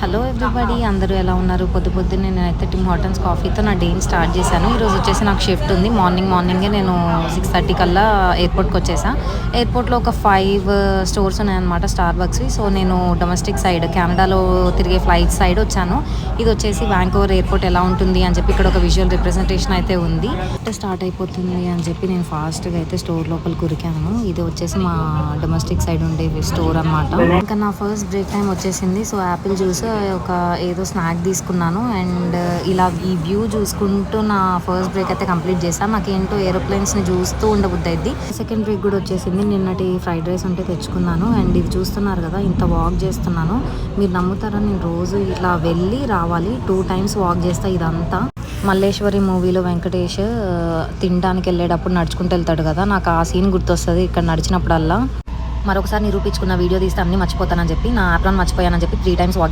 Hello everybody, అందరూ ఎలా ఉన్నారు? పొద్దున్నే నేనైతే టిమ్ హార్టన్స్ కాఫీతో నా డేని స్టార్ట్ చేశాను. ఈరోజు వచ్చేసి నాకు షిఫ్ట్ ఉంది. మార్నింగే నేను 6:30 కల్లా ఎయిర్పోర్ట్కి వచ్చేసా. ఎయిర్పోర్ట్లో ఒక 5 స్టోర్స్ ఉన్నాయన్నమాట స్టార్ బక్స్వి. సో నేను డొమెస్టిక్ సైడ్ కెనడాలో తిరిగే ఫ్లైట్ సైడ్ వచ్చాను. ఇది వచ్చేసి వ్యాంకోవర్ ఎయిర్పోర్ట్ ఎలా ఉంటుంది అని చెప్పి ఇక్కడ ఒక విజువల్ రిప్రజెంటేషన్ అయితే ఉంది. స్టార్ట్ అయిపోతుంది అని చెప్పి నేను ఫాస్ట్గా అయితే స్టోర్ లోపలికి ఉరికాను. ఇది వచ్చేసి మా డొమెస్టిక్ సైడ్ ఉండే స్టోర్ అనమాట. ఇంకా నా ఫస్ట్ బ్రేక్ టైం వచ్చేసింది. సో యాపిల్ జ్యూస్ ఒక ఏదో స్నాక్ తీసుకున్నాను అండ్ ఇలా ఈ వ్యూ చూసుకుంటూ నా ఫస్ట్ బ్రేక్ అయితే కంప్లీట్ చేశాను. నాకేంటో ఏరోప్లేన్స్ని చూస్తూ ఉండబుద్ది అయింది. సెకండ్ బ్రేక్ కూడా వచ్చేసింది. నిన్నటి ఫ్రైడ్ రైస్ ఉంటే తెచ్చుకున్నాను అండ్ ఇది చూస్తున్నారు కదా, ఇంత వాక్ చేస్తున్నాను. మీరు నమ్ముతారా, నేను రోజు ఇట్లా వెళ్ళి రావాలి. 2 times వాక్ చేస్తా. ఇదంతా మల్లేశ్వరి మూవీలో వెంకటేష్ తినడానికి వెళ్ళేటప్పుడు నడుచుకుంటూ వెళ్తాడు కదా, నాకు ఆ సీన్ గుర్తొస్తుంది ఇక్కడ నడిచినప్పుడల్లా. మరొకసారి నిరూపించుకున్న వీడియో తీస్తే అన్ని మర్చిపోతానని చెప్పి, నా యాప్లో మర్చిపోయానని చెప్పి 3 times వాక్